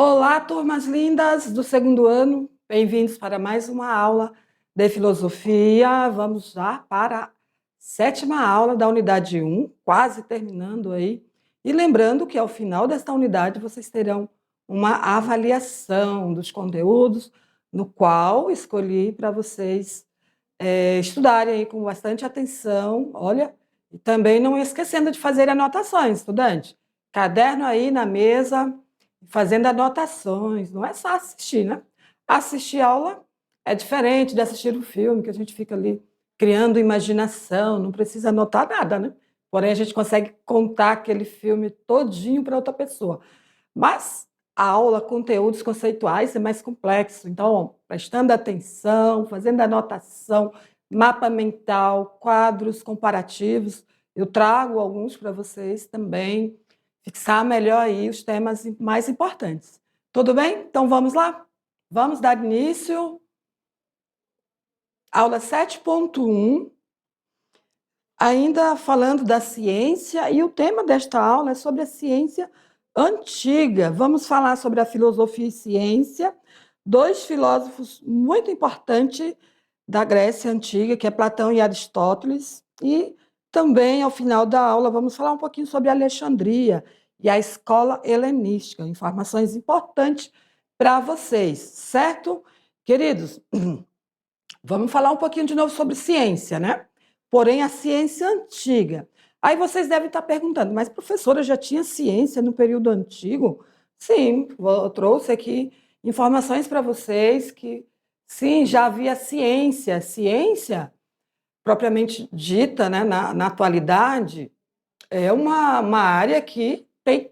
Olá, turmas lindas do segundo ano, bem-vindos para mais uma aula de filosofia. Vamos já para a sétima aula da unidade 1, quase terminando aí. E lembrando que ao final desta unidade vocês terão uma avaliação dos conteúdos, no qual escolhi para vocês estudarem aí com bastante atenção. Olha, e também não esquecendo de fazer anotações, estudante. Caderno aí na mesa, fazendo anotações. Não é só assistir, né? Assistir aula é diferente de assistir um filme, que a gente fica ali criando imaginação, não precisa anotar nada, né? Porém, a gente consegue contar aquele filme todinho para outra pessoa. Mas a aula, conteúdos conceituais é mais complexo. Então, prestando atenção, fazendo anotação, mapa mental, quadros comparativos, eu trago alguns para vocês também, fixar melhor aí os temas mais importantes. Tudo bem? Então vamos lá? Vamos dar início. Aula 7.1, ainda falando da ciência, e o tema desta aula é sobre a ciência antiga. Vamos falar sobre a filosofia e ciência, dois filósofos muito importantes da Grécia Antiga, que é Platão e Aristóteles, e também, ao final da aula, vamos falar um pouquinho sobre Alexandria e a escola helenística, informações importantes para vocês, certo? Queridos, vamos falar um pouquinho de novo sobre ciência, né? Porém, a ciência antiga. Aí vocês devem estar perguntando, mas professora, já tinha ciência no período antigo? Sim, eu trouxe aqui informações para vocês que, sim, já havia ciência. Ciência, propriamente dita, né, na atualidade, é uma área que tem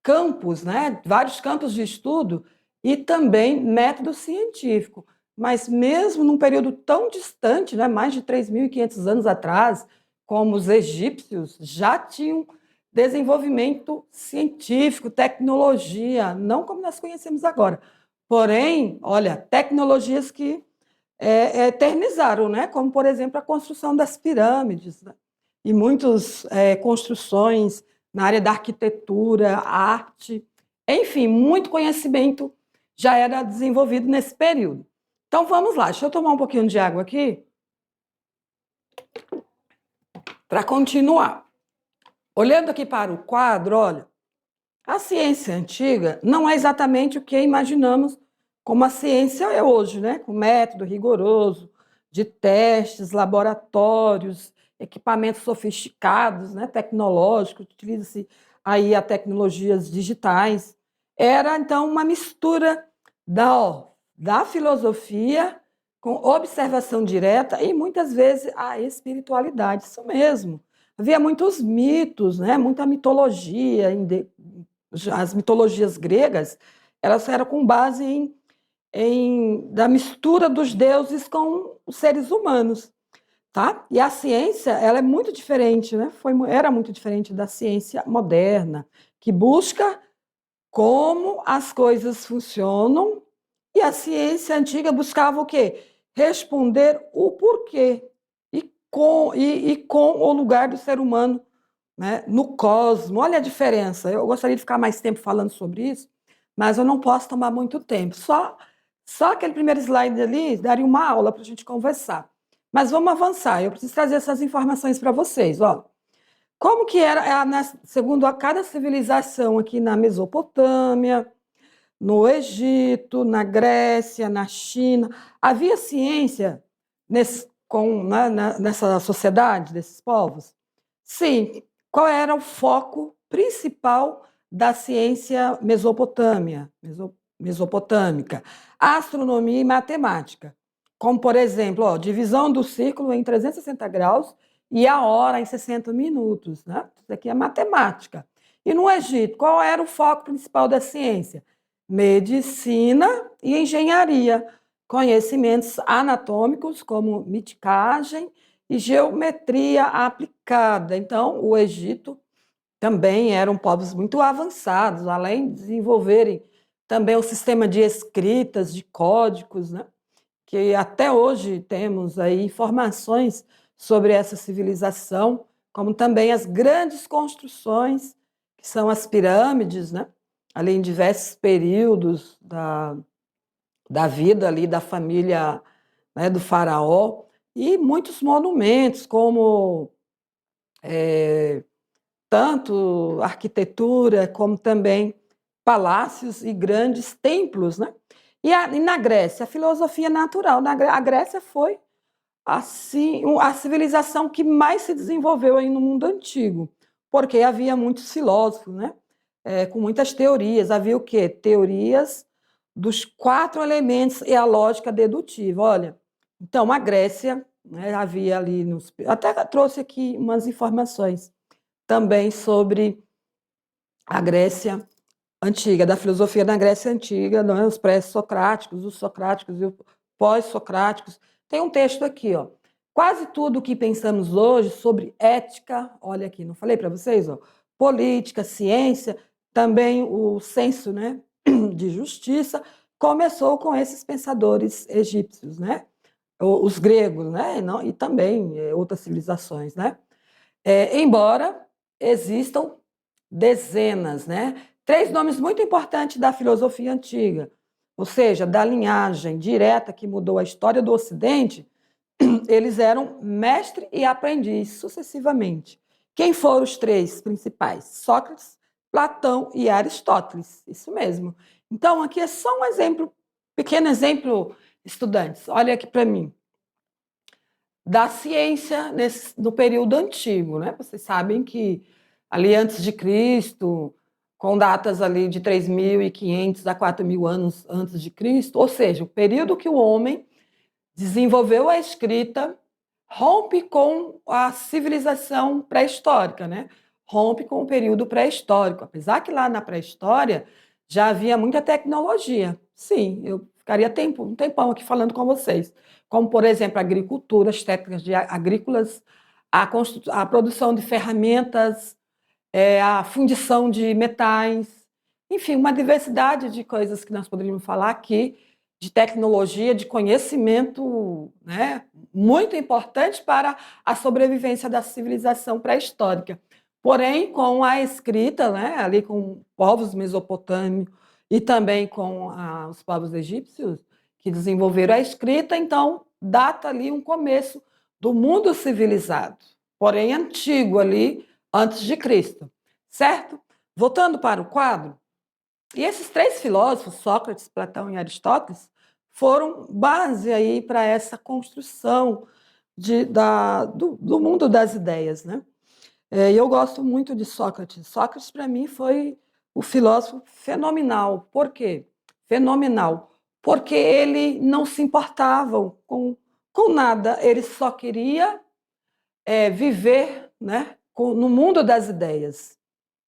campos, né, vários campos de estudo e também método científico. Mas mesmo num período tão distante, né, mais de 3.500 anos atrás, como os egípcios já tinham desenvolvimento científico, tecnologia, não como nós conhecemos agora. Porém, olha, tecnologias que eternizaram, né? Como, por exemplo, a construção das pirâmides, né? E muitas construções na área da arquitetura, arte, enfim, muito conhecimento já era desenvolvido nesse período. Então, vamos lá, deixa eu tomar um pouquinho de água aqui para continuar. Olhando aqui para o quadro, olha, a ciência antiga não é exatamente o que imaginamos como a ciência é hoje, né? Com método rigoroso, de testes, laboratórios, equipamentos sofisticados, né? Tecnológicos, utiliza-se aí a tecnologias digitais. Era, então, uma mistura da filosofia com observação direta e, muitas vezes, a espiritualidade, isso mesmo. Havia muitos mitos, né? Muita mitologia, as mitologias gregas, elas eram com base da mistura dos deuses com os seres humanos, tá? E a ciência, ela é muito diferente, né? Era muito diferente da ciência moderna, que busca como as coisas funcionam, e a ciência antiga buscava o quê? Responder o porquê e com o lugar do ser humano, né, no cosmos. Olha a diferença. Eu gostaria de ficar mais tempo falando sobre isso, mas eu não posso tomar muito tempo. Só aquele primeiro slide ali daria uma aula para a gente conversar. Mas vamos avançar. Eu preciso trazer essas informações para vocês. Ó, como que era, segundo a cada civilização aqui na Mesopotâmia, no Egito, na Grécia, na China, havia ciência nessa sociedade desses povos? Sim. Qual era o foco principal da ciência mesopotâmica? Astronomia e matemática. Como, por exemplo, divisão do círculo em 360 graus e a hora em 60 minutos. Né? Isso aqui é matemática. E no Egito, qual era o foco principal da ciência? Medicina e engenharia. Conhecimentos anatômicos, como meticagem e geometria aplicada. Então, o Egito também eram povos muito avançados, além de desenvolverem também o sistema de escritas, de códigos, né? Que até hoje temos aí informações sobre essa civilização, como também as grandes construções, que são as pirâmides, né? ali em diversos períodos da vida ali da família, né, do faraó, e muitos monumentos, como tanto arquitetura, como também palácios e grandes templos, né? E na Grécia, a filosofia natural. A Grécia foi assim a civilização que mais se desenvolveu aí no mundo antigo, porque havia muitos filósofos, né? Com muitas teorias. Havia o quê? Teorias dos 4 elementos e a lógica dedutiva. Olha, então a Grécia, né, havia ali até trouxe aqui umas informações também sobre a Grécia antiga, da filosofia da Grécia antiga, não é? Os pré-socráticos, os socráticos e os pós-socráticos. Tem um texto aqui, ó. Quase tudo o que pensamos hoje sobre ética, olha aqui, não falei para vocês, ó, política, ciência, também o senso, né, de justiça, começou com esses pensadores egípcios, né? Os gregos, né? E também outras civilizações, né? Embora existam dezenas, né? 3 nomes muito importantes da filosofia antiga, ou seja, da linhagem direta que mudou a história do Ocidente, eles eram mestre e aprendiz sucessivamente. Quem foram os 3 principais? Sócrates, Platão e Aristóteles. Isso mesmo. Então, aqui é só um exemplo, pequeno exemplo, estudantes. Olha aqui para mim. Da ciência no período antigo, né? Vocês sabem que ali antes de Cristo, com datas ali de 3.500 a 4.000 anos antes de Cristo, ou seja, o período que o homem desenvolveu a escrita, rompe com a civilização pré-histórica, né? Rompe com o período pré-histórico. Apesar que lá na pré-história já havia muita tecnologia. Sim, eu ficaria um tempão aqui falando com vocês. Como, por exemplo, a agricultura, as técnicas agrícolas, a produção de ferramentas, a fundição de metais, enfim, uma diversidade de coisas que nós poderíamos falar aqui, de tecnologia, de conhecimento, né, muito importante para a sobrevivência da civilização pré-histórica. Porém, com a escrita, né, ali com povos mesopotâmicos e também com os povos egípcios, que desenvolveram a escrita, então data ali um começo do mundo civilizado, porém antigo ali, antes de Cristo, certo? Voltando para o quadro, e esses 3 filósofos, Sócrates, Platão e Aristóteles, foram base aí para essa construção do mundo das ideias, né? E eu gosto muito de Sócrates. Sócrates, para mim, foi o filósofo fenomenal. Por quê? Fenomenal. Porque ele não se importava com nada, ele só queria viver, né, no mundo das ideias.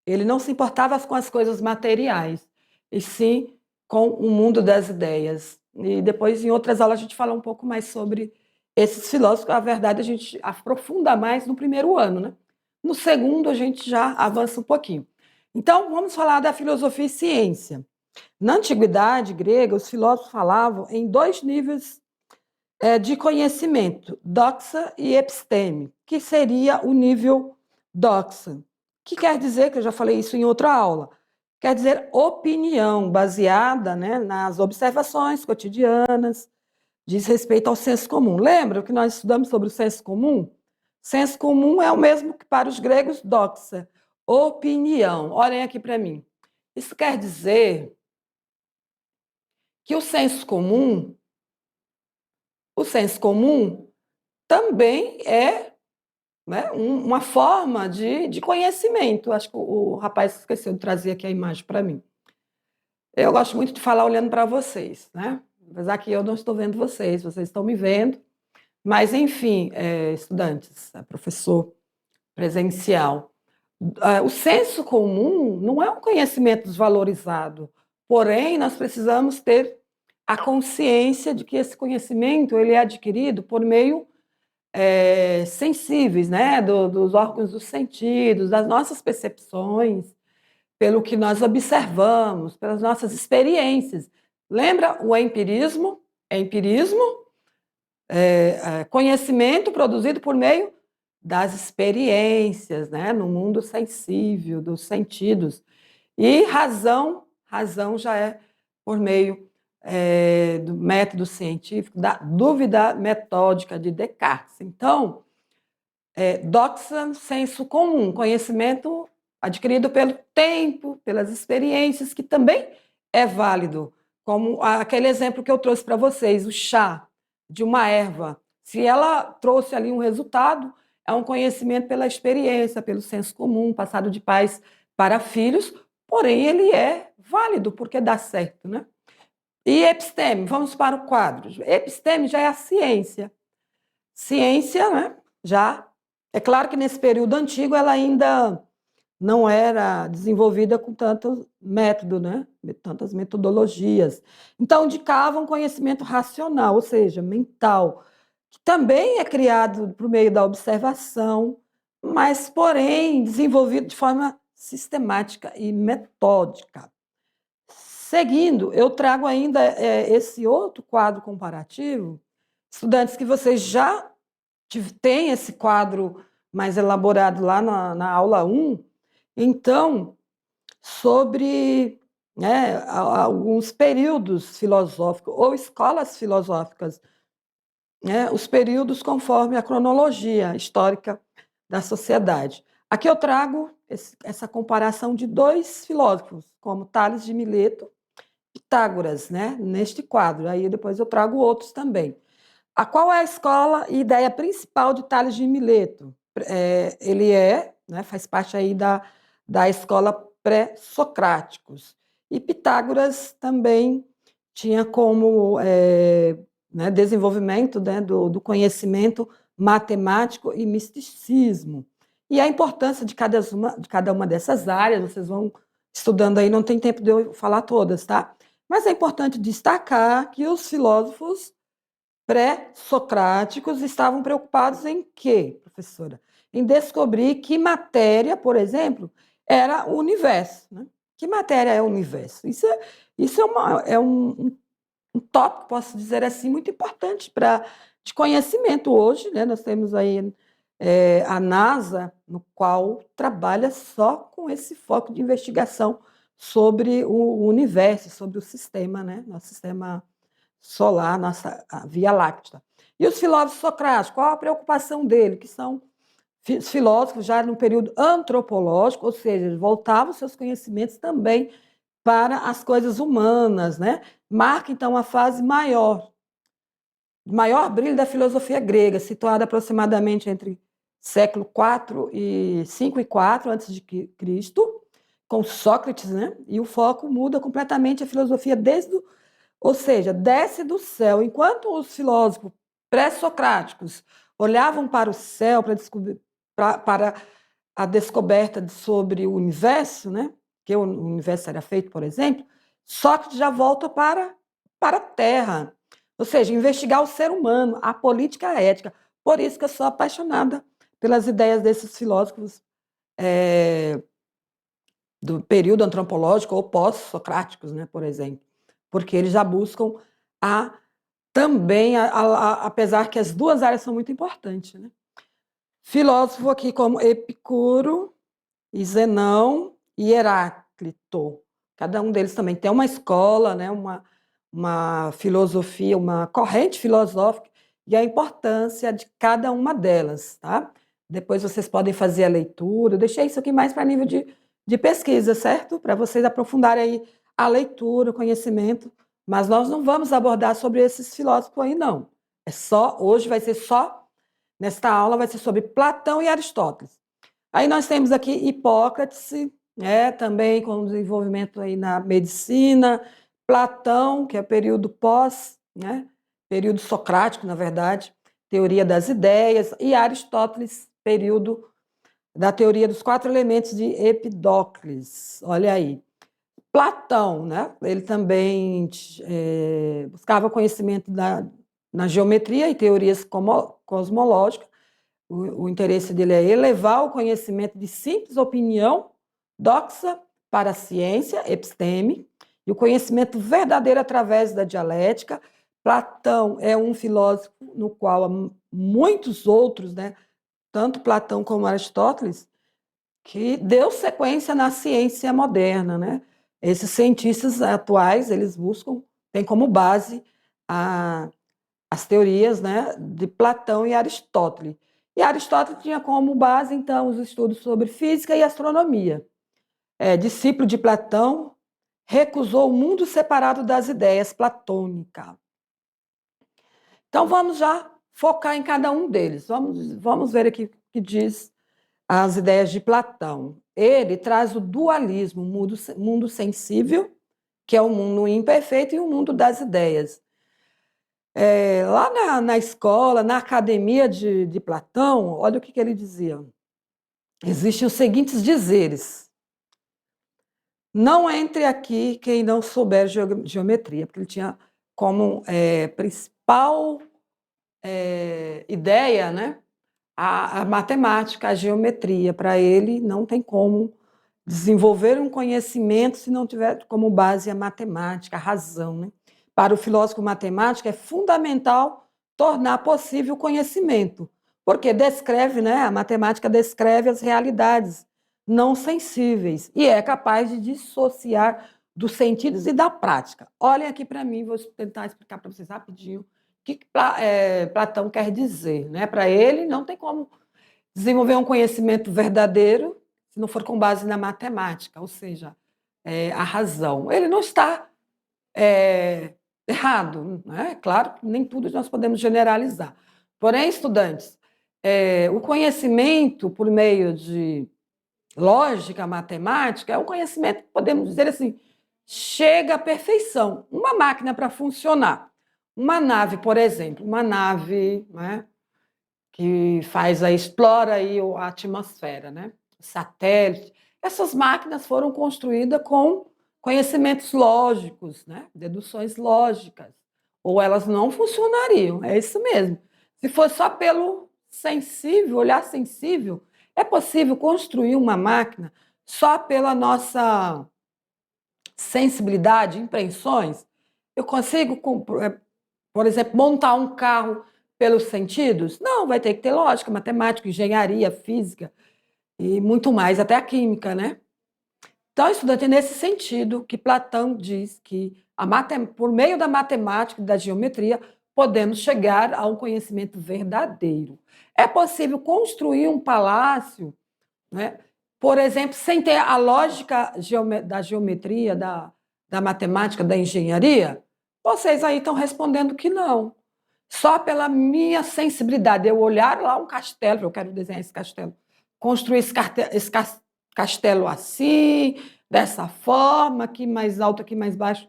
Ele não se importava com as coisas materiais, e sim com o mundo das ideias. E depois, em outras aulas, a gente fala um pouco mais sobre esses filósofos. A verdade, a gente aprofunda mais no primeiro ano, né? No segundo, a gente já avança um pouquinho. Então, vamos falar da filosofia e ciência. Na antiguidade grega, os filósofos falavam em 2 níveis de conhecimento, doxa e episteme, que seria o nível doxa, que quer dizer, que eu já falei isso em outra aula, quer dizer opinião baseada, né, nas observações cotidianas, diz respeito ao senso comum. Lembra que nós estudamos sobre o senso comum? Senso comum é o mesmo que para os gregos doxa, opinião. Olhem aqui para mim. Isso quer dizer que o senso comum também é, né, uma forma de conhecimento. Acho que o rapaz esqueceu de trazer aqui a imagem para mim. Eu gosto muito de falar olhando para vocês, né? Apesar que eu não estou vendo vocês estão me vendo. Mas, enfim, estudantes, professor presencial, o senso comum não é um conhecimento desvalorizado, porém, nós precisamos ter a consciência de que esse conhecimento ele é adquirido por meio sensíveis, né? Dos órgãos dos sentidos, das nossas percepções, pelo que nós observamos, pelas nossas experiências. Lembra o empirismo? Empirismo, conhecimento produzido por meio das experiências, né? No mundo sensível, dos sentidos. E razão razão já é por meio do método científico, da dúvida metódica de Descartes. Então, doxa, senso comum, conhecimento adquirido pelo tempo, pelas experiências, que também é válido, como aquele exemplo que eu trouxe para vocês, o chá de uma erva. Se ela trouxe ali um resultado, é um conhecimento pela experiência, pelo senso comum, passado de pais para filhos, porém ele é válido, porque dá certo, né? E episteme, vamos para o quadro. Episteme já é a ciência. Ciência, né? Já. É claro que nesse período antigo ela ainda não era desenvolvida com tanto método, né? Tantas metodologias. Então, indicava um conhecimento racional, ou seja, mental, que também é criado por meio da observação, mas, porém, desenvolvido de forma sistemática e metódica. Seguindo, eu trago ainda esse outro quadro comparativo, estudantes, que vocês já têm esse quadro mais elaborado lá na aula 1, então, sobre, né, alguns períodos filosóficos ou escolas filosóficas, né, os períodos conforme a cronologia histórica da sociedade. Aqui eu trago essa comparação de dois filósofos, como Tales de Mileto, Pitágoras, né, neste quadro. Aí depois eu trago outros também. Qual é a escola e ideia principal de Tales de Mileto? Ele né, faz parte aí da escola pré-socráticos. E Pitágoras também tinha como né, desenvolvimento, né, do conhecimento matemático e misticismo. E a importância de cada uma dessas áreas, vocês vão estudando aí, não tem tempo de eu falar todas, tá? Mas é importante destacar que os filósofos pré-socráticos estavam preocupados em quê, professora? Em descobrir que matéria, por exemplo, era o universo. Né? Que matéria é o universo? Isso é um tópico, posso dizer assim, muito importante de conhecimento hoje. Né? Nós temos aí a NASA, no qual trabalha só com esse foco de investigação sobre o universo, sobre o sistema, né? Nosso sistema solar, nossa Via Láctea. E os filósofos socráticos, qual a preocupação dele? Que são filósofos já no período antropológico, ou seja, eles voltavam seus conhecimentos também para as coisas humanas, né? Marca, então, a fase maior brilho da filosofia grega, situada aproximadamente entre século 4 e 5 e 4 antes de Cristo, com Sócrates, né? E o foco muda completamente a filosofia ou seja, desce do céu. Enquanto os filósofos pré-socráticos olhavam para o céu para a descoberta sobre o universo, né? Que o universo era feito, por exemplo, Sócrates já volta para a Terra. Ou seja, investigar o ser humano, a política, a ética. Por isso que eu sou apaixonada pelas ideias desses filósofos do período antropológico ou pós-socráticos, né, por exemplo, porque eles já buscam também, apesar que as duas áreas são muito importantes, né? Filósofo aqui como Epicuro, e Zenão e Heráclito. Cada um deles também tem uma escola, né, uma filosofia, uma corrente filosófica e a importância de cada uma delas, tá? Depois vocês podem fazer a leitura. Eu deixei isso aqui mais para nível de pesquisa, certo? Para vocês aprofundarem aí a leitura, o conhecimento. Mas nós não vamos abordar sobre esses filósofos aí, não. Hoje vai ser só, nesta aula, vai ser sobre Platão e Aristóteles. Aí nós temos aqui Hipócrates, né, também com desenvolvimento aí na medicina, Platão, que é período né, período socrático, na verdade, teoria das ideias, e Aristóteles, período da teoria dos 4 elementos de Empedocles. Olha aí. Platão, né, ele também buscava conhecimento na geometria e teorias cosmológicas. O interesse dele é elevar o conhecimento de simples opinião, doxa, para a ciência, episteme, e o conhecimento verdadeiro através da dialética. Platão é um filósofo no qual há muitos outros, né, tanto Platão como Aristóteles, que deu sequência na ciência moderna, né? Esses cientistas atuais, eles têm como base as teorias, né, de Platão e Aristóteles. E Aristóteles tinha como base, então, os estudos sobre física e astronomia. Discípulo de Platão, recusou o mundo separado das ideias platônicas. Então, vamos já focar em cada um deles. Vamos ver aqui o que diz as ideias de Platão. Ele traz o dualismo, o mundo sensível, que é o mundo imperfeito, e o mundo das ideias. Lá na escola, na academia de Platão, olha o que ele dizia. Existem os seguintes dizeres. Não entre aqui quem não souber geometria, porque ele tinha como principal ideia, né, a matemática, a geometria. Para ele, não tem como desenvolver um conhecimento se não tiver como base a matemática, a razão. Né? Para o filósofo matemático, é fundamental tornar possível o conhecimento, porque descreve, né, a matemática descreve as realidades não sensíveis e é capaz de dissociar dos sentidos e da prática. Olhem aqui para mim, vou tentar explicar para vocês rapidinho o que Platão quer dizer. Né? Para ele, não tem como desenvolver um conhecimento verdadeiro se não for com base na matemática, ou seja, a razão. Ele não está errado. Né? Claro que nem tudo nós podemos generalizar. Porém, estudantes, o conhecimento por meio de lógica, matemática, é um conhecimento que podemos dizer assim, chega à perfeição. Uma máquina para funcionar. Uma nave, por exemplo, uma nave, né, que explora aí a atmosfera, né? Satélite. Essas máquinas foram construídas com conhecimentos lógicos, né? Deduções lógicas, ou elas não funcionariam, é isso mesmo. Se for só pelo sensível, olhar sensível, é possível construir uma máquina só pela nossa sensibilidade, impressões? Eu consigo, por exemplo, montar um carro pelos sentidos? Não, vai ter que ter lógica, matemática, engenharia, física e muito mais, até a química, né? Então, estudante, é nesse sentido que Platão diz que por meio da matemática e da geometria podemos chegar a um conhecimento verdadeiro. É possível construir um palácio, né? Por exemplo, sem ter a lógica da geometria, da matemática, da engenharia? Vocês aí estão respondendo que não. Só pela minha sensibilidade, eu olhar lá um castelo, eu quero desenhar esse castelo, construir esse castelo assim, dessa forma, aqui mais alto, aqui mais baixo.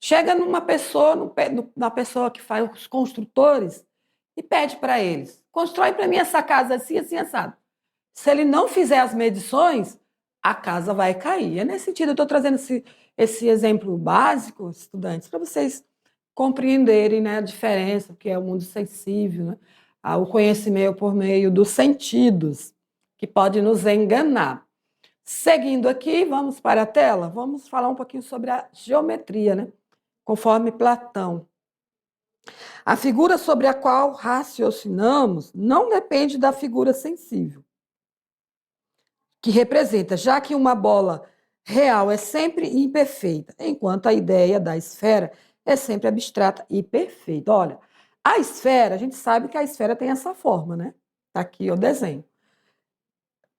Chega numa pessoa, na pessoa que faz os construtores, e pede para eles: constrói para mim essa casa assim, assim, assado. Se ele não fizer as medições, a casa vai cair. É nesse sentido, eu estou trazendo esse exemplo básico, estudantes, para vocês compreenderem, né, a diferença, que é o mundo sensível, né? O conhecimento por meio dos sentidos, que pode nos enganar. Seguindo aqui, vamos para a tela, vamos falar um pouquinho sobre a geometria, né? Conforme Platão. A figura sobre a qual raciocinamos não depende da figura sensível, que representa, já que uma bola real é sempre imperfeita, enquanto a ideia da esfera é sempre abstrata e perfeita. Olha, a esfera, a gente sabe que a esfera tem essa forma, né? Está aqui o desenho.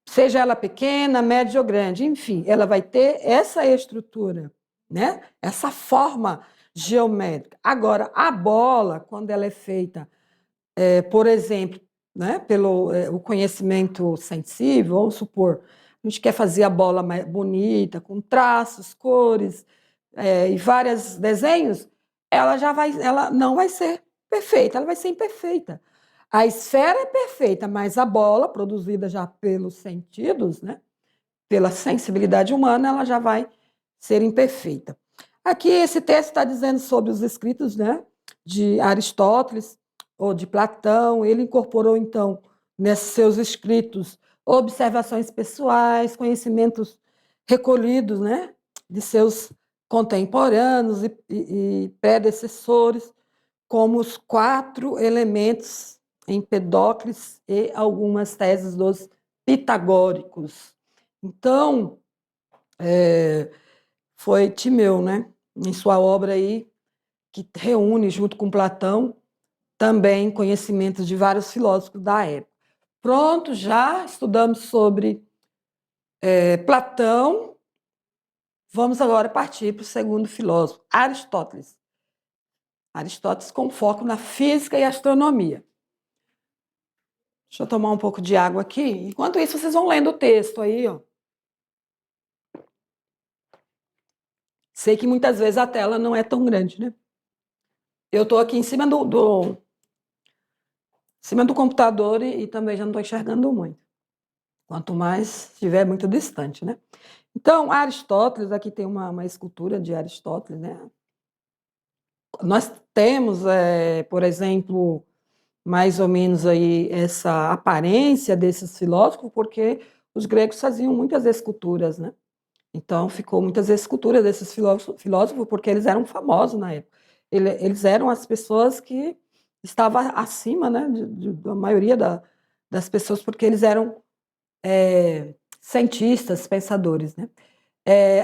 Seja ela pequena, média ou grande, enfim, ela vai ter essa estrutura, né? Essa forma geométrica. Agora, a bola, quando ela é feita, por exemplo, né, pelo o conhecimento sensível, vamos supor, a gente quer fazer a bola mais bonita, com traços, cores e vários desenhos, ela não vai ser perfeita, ela vai ser imperfeita. A esfera é perfeita, mas a bola, produzida já pelos sentidos, né, pela sensibilidade humana, ela já vai ser imperfeita. Aqui esse texto está dizendo sobre os escritos, né, de Aristóteles ou de Platão. Ele incorporou, então, nesses seus escritos, observações pessoais, conhecimentos recolhidos, né, de seus contemporâneos e predecessores, como os 4 elementos Empedócles e algumas teses dos pitagóricos. Então, foi Timeu, né? Em sua obra aí, que reúne, junto com Platão, também conhecimentos de vários filósofos da época. Pronto, já estudamos sobre Platão. Vamos agora partir para o segundo filósofo, Aristóteles. Aristóteles com foco na física e astronomia. Deixa eu tomar um pouco de água aqui. Enquanto isso, vocês vão lendo o texto aí, ó. Sei que muitas vezes a tela não é tão grande, né? Eu estou aqui em cima em cima do computador e também já não estou enxergando muito. Quanto mais estiver muito distante, né? Então, Aristóteles, aqui tem uma escultura de Aristóteles, né? Nós temos, por exemplo, mais ou menos aí essa aparência desses filósofos, porque os gregos faziam muitas esculturas, né? Então, ficou muitas esculturas desses filósofos, porque eles eram famosos na época. Eles eram as pessoas que estavam acima, né, da maioria das pessoas, porque eles eram cientistas, pensadores, né?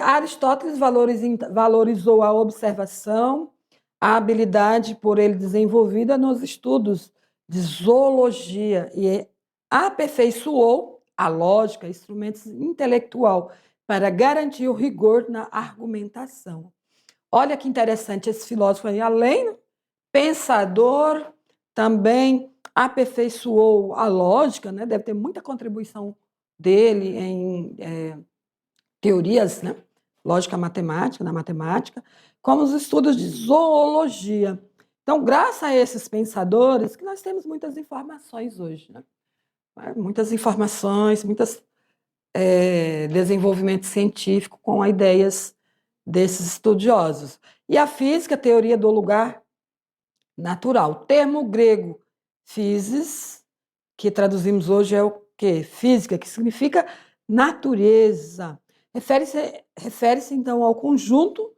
Aristóteles valorizou a observação, a habilidade por ele desenvolvida nos estudos de zoologia e aperfeiçoou a lógica, instrumentos intelectual para garantir o rigor na argumentação. Olha que interessante esse filósofo aí, além pensador, também aperfeiçoou a lógica, né? Deve ter muita contribuição dele em teorias, né? Lógica matemática, da matemática, como os estudos de zoologia. Então, graças a esses pensadores, que nós temos muitas informações hoje, né? Muitas informações, muitos desenvolvimento científico com ideias desses estudiosos. E a física, a teoria do lugar natural. O termo grego physis, que traduzimos hoje é o quê? Física, que significa natureza. Refere-se então ao conjunto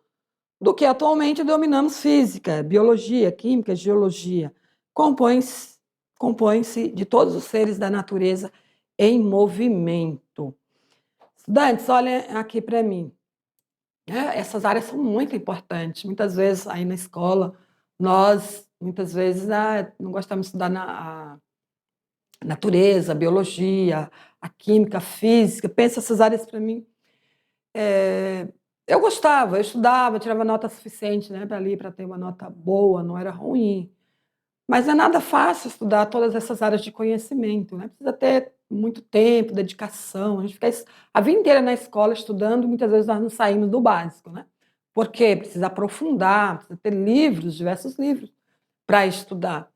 do que atualmente denominamos física, biologia, química, geologia. Compõe-se de todos os seres da natureza em movimento. Estudantes, olhem aqui para mim. Essas áreas são muito importantes. Muitas vezes aí na escola, nós, muitas vezes, não gostamos de estudar a natureza, a biologia, a química, a física. Pensa essas áreas para mim. Eu gostava, eu estudava, tirava nota suficiente, né, para ter uma nota boa, não era ruim. Mas não é nada fácil estudar todas essas áreas de conhecimento, né? Precisa ter muito tempo, dedicação. A gente fica a vida inteira na escola estudando, muitas vezes nós não saímos do básico, né? Porque precisa aprofundar, precisa ter livros, diversos livros para estudar.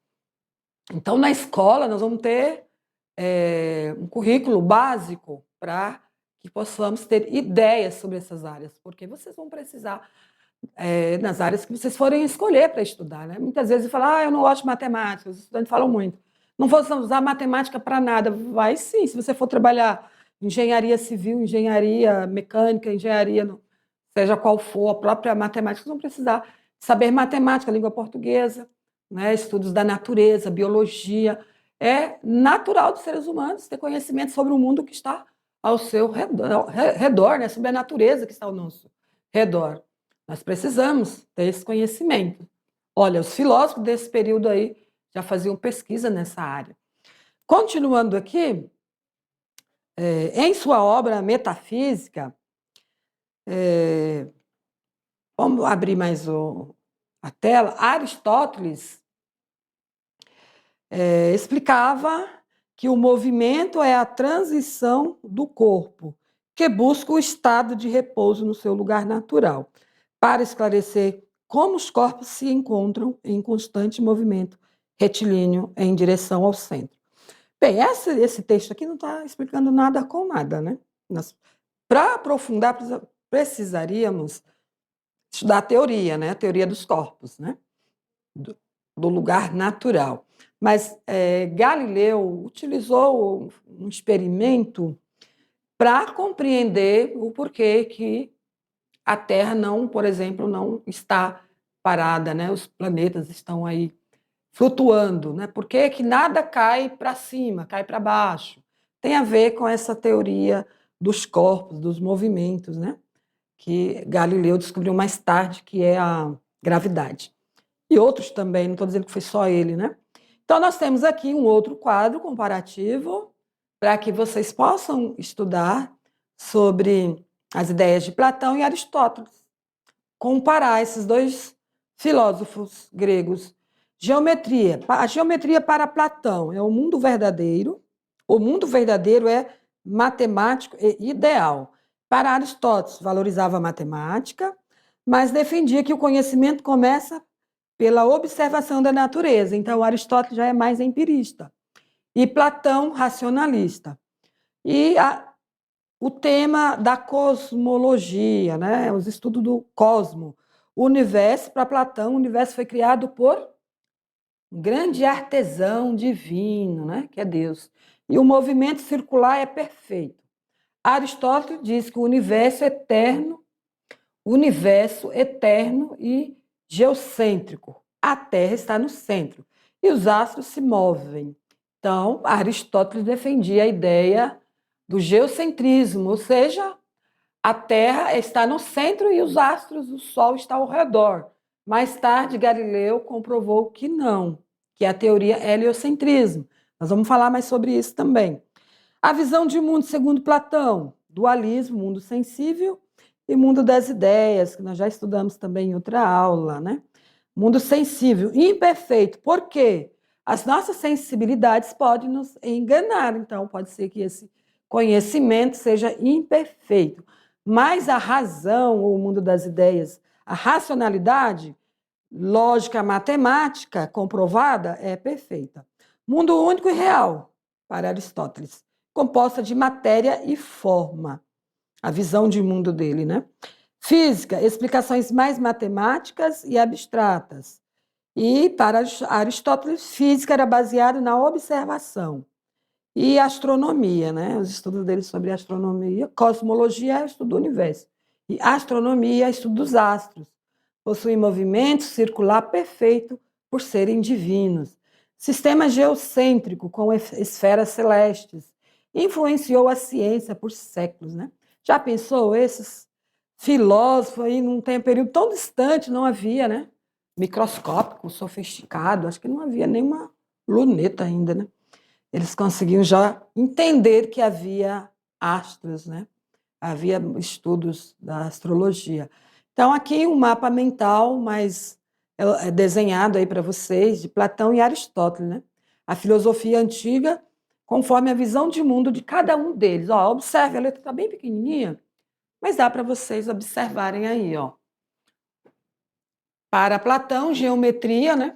Então, na escola, nós vamos ter um currículo básico para que possamos ter ideias sobre essas áreas, porque vocês vão precisar nas áreas que vocês forem escolher para estudar. Né? Muitas vezes falam, eu não gosto de matemática, os estudantes falam muito. Não vou usar matemática para nada. Vai sim, se você for trabalhar engenharia civil, engenharia mecânica, engenharia, seja qual for, a própria matemática, vocês vão precisar saber matemática, língua portuguesa, né? Estudos da natureza, biologia. É natural dos seres humanos ter conhecimento sobre o mundo que está ao seu redor, né? Sobre a natureza que está ao nosso redor. Nós precisamos ter esse conhecimento. Olha, os filósofos desse período aí já faziam pesquisa nessa área. Continuando aqui, em sua obra Metafísica, vamos abrir mais a tela, Aristóteles explicava que o movimento é a transição do corpo, que busca o estado de repouso no seu lugar natural, para esclarecer como os corpos se encontram em constante movimento retilíneo em direção ao centro. Bem, esse texto aqui não está explicando nada com nada, né? Para aprofundar, precisaríamos estudar a teoria, né? A teoria dos corpos, né? Do lugar natural. Mas Galileu utilizou um experimento para compreender o porquê que a Terra não, por exemplo, não está parada, né? Os planetas estão aí flutuando, né? Por que que nada cai para cima, cai para baixo? Tem a ver com essa teoria dos corpos, dos movimentos, né? que Galileu descobriu mais tarde, que é a gravidade. E outros também, não estou dizendo que foi só ele, né? Então, nós temos aqui um outro quadro comparativo para que vocês possam estudar sobre as ideias de Platão e Aristóteles. Comparar esses dois filósofos gregos. Geometria. A geometria para Platão é o mundo verdadeiro. O mundo verdadeiro é matemático e ideal. Para Aristóteles, valorizava a matemática, mas defendia que o conhecimento começa pela observação da natureza. Então, Aristóteles já é mais empirista. E Platão, racionalista. E o tema da cosmologia, né? Os estudos do cosmo. O universo, para Platão, o universo foi criado por um grande artesão divino, né? Que é Deus. E o movimento circular é perfeito. Aristóteles diz que o universo eterno e geocêntrico. A Terra está no centro e os astros se movem. Então, Aristóteles defendia a ideia do geocentrismo, ou seja, a Terra está no centro e os astros, o Sol está ao redor. Mais tarde, Galileu comprovou que não, que é a teoria heliocentrismo. Nós vamos falar mais sobre isso também. A visão de mundo segundo Platão, dualismo, mundo sensível e mundo das ideias, que nós já estudamos também em outra aula, né? Mundo sensível, imperfeito. Por quê? As nossas sensibilidades podem nos enganar, então pode ser que esse conhecimento seja imperfeito. Mas a razão, ou o mundo das ideias, a racionalidade, lógica matemática comprovada é perfeita. Mundo único e real, para Aristóteles, composta de matéria e forma. A visão de mundo dele, né? Física, explicações mais matemáticas e abstratas. E para Aristóteles, física era baseada na observação. E astronomia, né? Os estudos dele sobre astronomia. Cosmologia é o estudo do universo. E astronomia é o estudo dos astros. Possuem movimento circular perfeito por serem divinos. Sistema geocêntrico com esferas celestes. Influenciou a ciência por séculos, né? Já pensou esses filósofos aí, num período tão distante, não havia, né? Microscópico, sofisticado, acho que não havia nenhuma luneta ainda, né? Eles conseguiam já entender que havia astros, né? Havia estudos da astrologia. Então, aqui um mapa mental, mas é desenhado aí para vocês, de Platão e Aristóteles, né? A filosofia antiga, conforme a visão de mundo de cada um deles. Ó, observe, a letra está bem pequenininha, mas dá para vocês observarem aí, ó. Para Platão, geometria, né?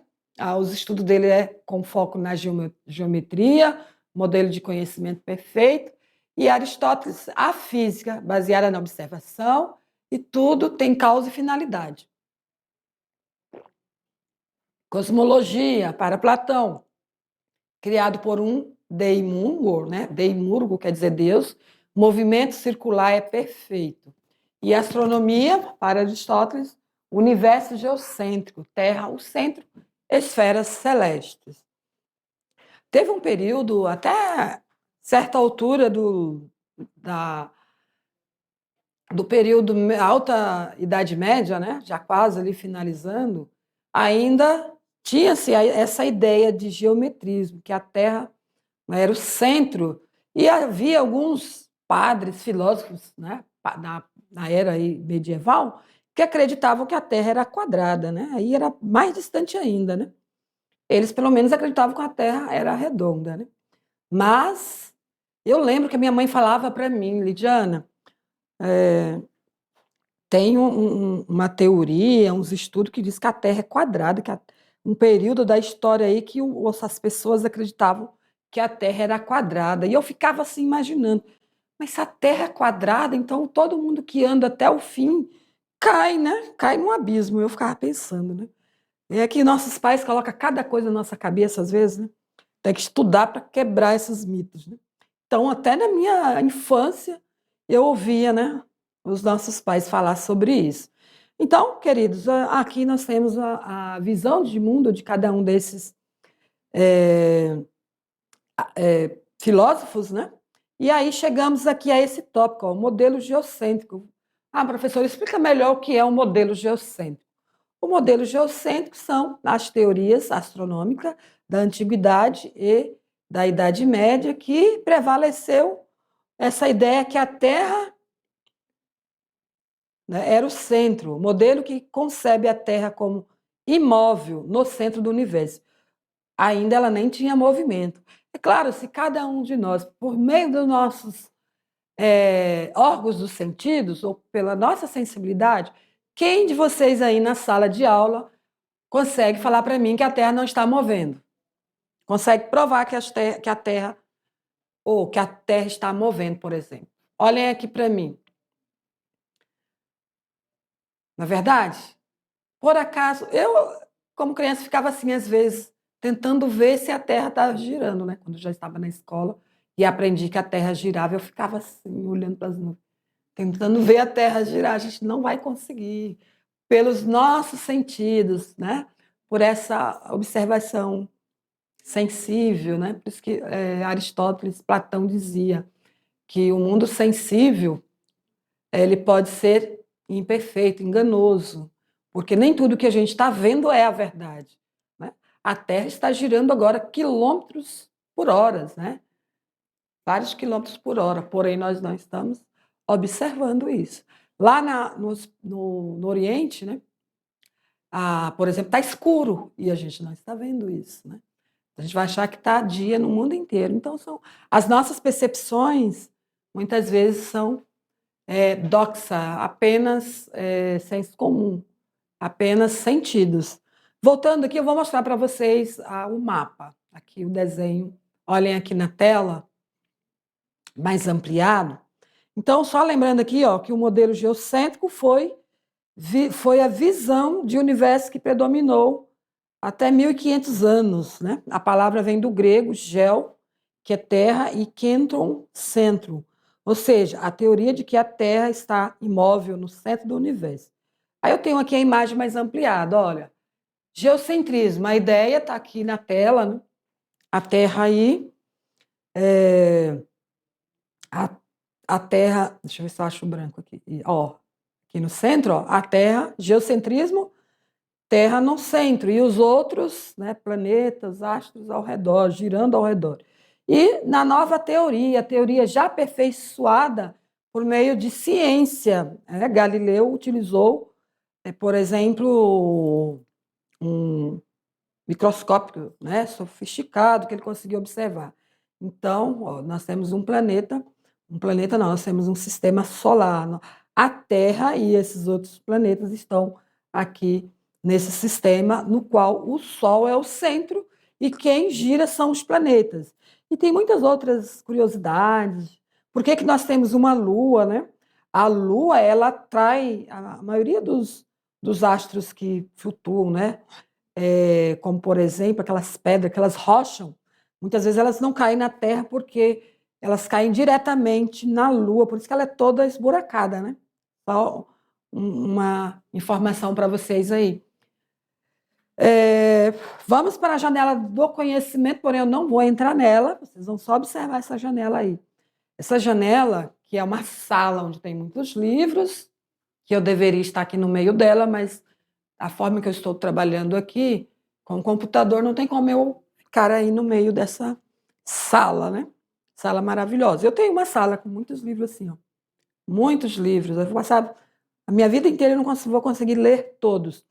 Os estudos dele é com foco na geometria, modelo de conhecimento perfeito, e Aristóteles, a física, baseada na observação, e tudo tem causa e finalidade. Cosmologia, para Platão, criado por um Deimurgo, né? Deimurgo quer dizer Deus, movimento circular é perfeito. E astronomia, para Aristóteles, universo geocêntrico, Terra, o centro, esferas celestes. Teve um período, até certa altura do período Alta Idade Média, né? Já quase ali finalizando, ainda tinha-se essa ideia de geometrismo, que a Terra era o centro, e havia alguns padres, filósofos, né? na era aí medieval, que acreditavam que a Terra era quadrada, né? Aí era mais distante ainda, né? Eles, pelo menos, acreditavam que a Terra era redonda, né? Mas eu lembro que a minha mãe falava para mim, Lidiana, tem uma teoria, uns estudos que diz que a Terra é quadrada, que um período da história aí que as pessoas acreditavam que a Terra era quadrada. E eu ficava assim imaginando, mas se a Terra é quadrada, então todo mundo que anda até o fim cai, né? Cai num abismo. Eu ficava pensando, né? É que nossos pais colocam cada coisa na nossa cabeça, às vezes, né? Tem que estudar para quebrar esses mitos, né? Então, até na minha infância, eu ouvia, né, os nossos pais falar sobre isso. Então, queridos, aqui nós temos a visão de mundo de cada um desses filósofos, né? E aí chegamos aqui a esse tópico, ó, o modelo geocêntrico. Ah, professor, explica melhor o que é um modelo geocêntrico. O modelo geocêntrico são as teorias astronômicas da antiguidade e da Idade Média que prevaleceu essa ideia que a Terra, né, era o centro, o modelo que concebe a Terra como imóvel no centro do universo. Ainda ela nem tinha movimento. É claro, se cada um de nós, por meio dos nossos órgãos dos sentidos, ou pela nossa sensibilidade, quem de vocês aí na sala de aula consegue falar para mim que a Terra não está movendo? Consegue provar que a Terra, ou que a Terra está movendo, por exemplo? Olhem aqui para mim. Na verdade, por acaso, eu, como criança, ficava assim, às vezes, tentando ver se a Terra estava girando, né? Quando eu já estava na escola e aprendi que a Terra girava, eu ficava assim, olhando para as nuvens, tentando ver a Terra girar. A gente não vai conseguir, pelos nossos sentidos, né? Por essa observação sensível, né? Por isso que Aristóteles, Platão dizia que o mundo sensível ele pode ser imperfeito, enganoso, porque nem tudo que a gente está vendo é a verdade, né? A Terra está girando agora quilômetros por hora, né? Vários quilômetros por hora, porém nós não estamos observando isso. Lá no Oriente, né? Por exemplo, está escuro e a gente não está vendo isso, né? A gente vai achar que está dia no mundo inteiro. Então, as nossas percepções, muitas vezes, são doxa, apenas senso comum, apenas sentidos. Voltando aqui, eu vou mostrar para vocês o mapa, aqui o desenho. Olhem aqui na tela, mais ampliado. Então, só lembrando aqui ó, que o modelo geocêntrico foi a visão de universo que predominou até 1500 anos. Né? A palavra vem do grego geo, que é terra, e kentron, centro. Ou seja, a teoria de que a Terra está imóvel no centro do universo. Aí eu tenho aqui a imagem mais ampliada. Olha, geocentrismo, a ideia está aqui na tela, né? A Terra aí, a, a Terra, deixa eu ver se eu acho branco aqui. Ó, aqui no centro, ó, a Terra, geocentrismo, Terra no centro, e os outros, né, planetas, astros ao redor, girando ao redor. E na nova teoria, a teoria já aperfeiçoada por meio de ciência, Galileu utilizou, por exemplo, um microscópio, né, sofisticado que ele conseguiu observar. Então, ó, nós temos um planeta não, nós temos um sistema solar. A Terra e esses outros planetas estão aqui nesse sistema, no qual o Sol é o centro e quem gira são os planetas. E tem muitas outras curiosidades. Por que nós temos uma Lua, né? A Lua, ela atrai a maioria dos astros que flutuam, né? Como, por exemplo, aquelas pedras, aquelas rochas, muitas vezes elas não caem na Terra porque elas caem diretamente na Lua, por isso que ela é toda esburacada, né? Só uma informação para vocês aí. Vamos para a janela do conhecimento, porém eu não vou entrar nela, vocês vão só observar essa janela aí. Essa janela, que é uma sala onde tem muitos livros, que eu deveria estar aqui no meio dela, mas a forma que eu estou trabalhando aqui, com o computador, não tem como eu ficar aí no meio dessa sala, né? Sala maravilhosa. Eu tenho uma sala com muitos livros assim, ó. Muitos livros. Eu vou passar a minha vida inteira, eu não vou conseguir ler todos.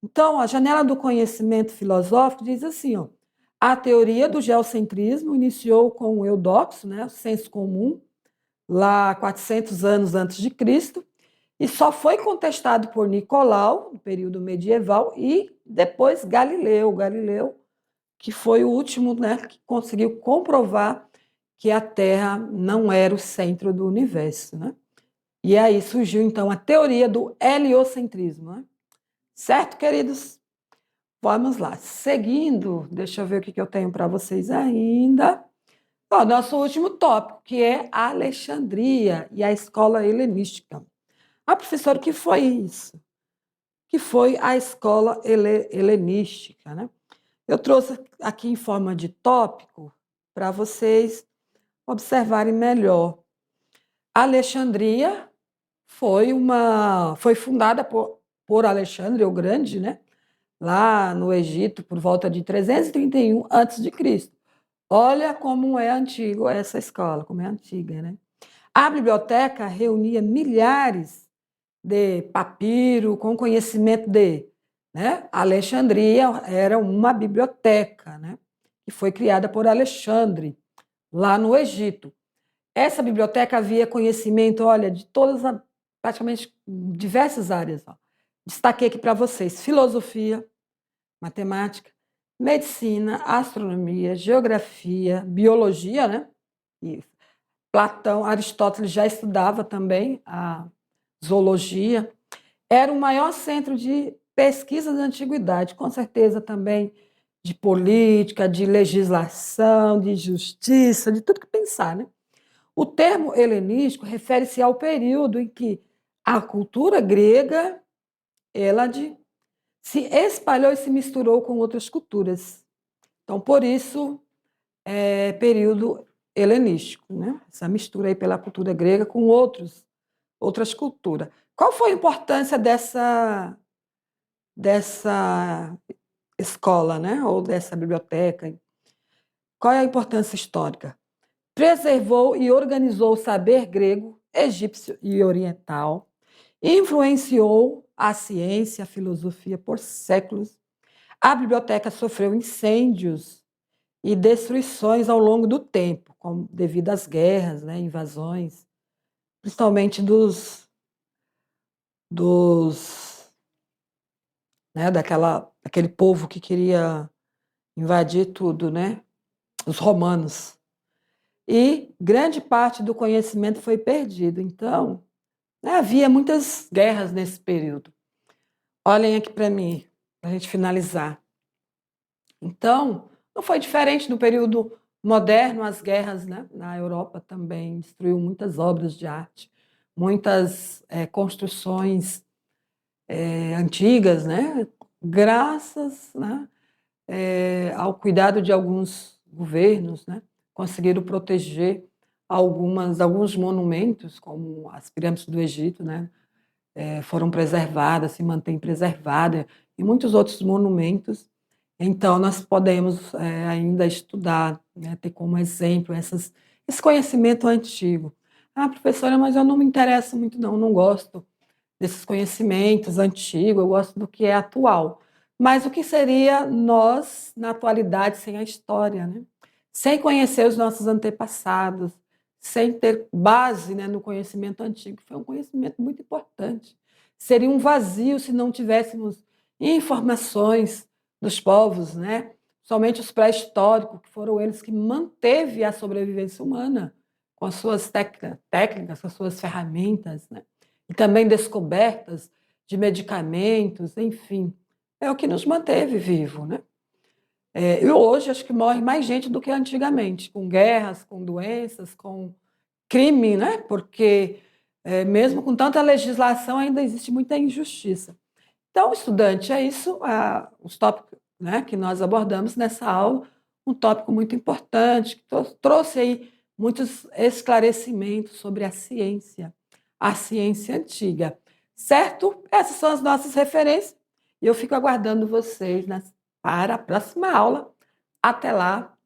Então, a janela do conhecimento filosófico diz assim, ó, a teoria do geocentrismo iniciou com o Eudoxo, né, o senso comum, lá 400 anos antes de Cristo, e só foi contestado por Nicolau, no período medieval, e depois Galileu, que foi o último, né, que conseguiu comprovar que a Terra não era o centro do universo. Né? E aí surgiu, então, a teoria do heliocentrismo. Né? Certo, queridos? Vamos lá. Seguindo, deixa eu ver o que eu tenho para vocês ainda. O nosso último tópico, que é a Alexandria e a escola helenística. Professor, o que foi isso? Que foi a escola helenística. Né? Eu trouxe aqui em forma de tópico para vocês observarem melhor. Alexandria foi fundada por Alexandre o Grande, né? Lá no Egito, por volta de 331 a.C. Olha como é antigo essa escola, como é antiga, né? A biblioteca reunia milhares de papiro com conhecimento de, né? Alexandria era uma biblioteca, né? Que foi criada por Alexandre, lá no Egito. Essa biblioteca havia conhecimento, olha, de todas, praticamente diversas áreas. Ó. Destaquei aqui para vocês: filosofia, matemática, medicina, astronomia, geografia, biologia, né? E Platão, Aristóteles já estudava também a zoologia. Era o maior centro de pesquisa da antiguidade, com certeza também de política, de legislação, de justiça, de tudo que pensar, né? O termo helenístico refere-se ao período em que a cultura grega se espalhou e se misturou com outras culturas. Então, por isso, é período helenístico, né? Essa mistura aí pela cultura grega com outras culturas. Qual foi a importância dessa escola, né? Ou dessa biblioteca? Qual é a importância histórica? Preservou e organizou o saber grego, egípcio e oriental, influenciou a ciência, a filosofia por séculos. A biblioteca sofreu incêndios e destruições ao longo do tempo, devido às guerras, né, invasões, principalmente dos né, daquele povo que queria invadir tudo, né, os romanos. E grande parte do conhecimento foi perdido. Então, né, havia muitas guerras nesse período. Olhem aqui para mim, para a gente finalizar. Então, não foi diferente no período moderno, as guerras, né, na Europa também destruiu muitas obras de arte, muitas construções antigas, né, graças, né, ao cuidado de alguns governos, né, conseguiram proteger alguns monumentos, como as pirâmides do Egito, né, foram preservadas, se mantêm preservadas, e muitos outros monumentos. Então, nós podemos ainda estudar, né, ter como exemplo esse conhecimento antigo. Ah, professora, mas eu não me interesso muito, não gosto desses conhecimentos antigos, eu gosto do que é atual. Mas o que seria nós, na atualidade, sem a história, né? Sem conhecer os nossos antepassados, sem ter base, né, no conhecimento antigo, que foi um conhecimento muito importante. Seria um vazio se não tivéssemos informações dos povos, né? Somente os pré-históricos, que foram eles que manteve a sobrevivência humana com as suas técnicas, com as suas ferramentas, né? E também descobertas de medicamentos, enfim, é o que nos manteve vivo, né? E hoje acho que morre mais gente do que antigamente, com guerras, com doenças, com crime, né? Porque mesmo com tanta legislação ainda existe muita injustiça. Então, estudante, é isso, os tópicos, né, que nós abordamos nessa aula, um tópico muito importante, que trouxe aí muitos esclarecimentos sobre a ciência antiga. Certo? Essas são as nossas referências e eu fico aguardando vocês para a próxima aula. Até lá!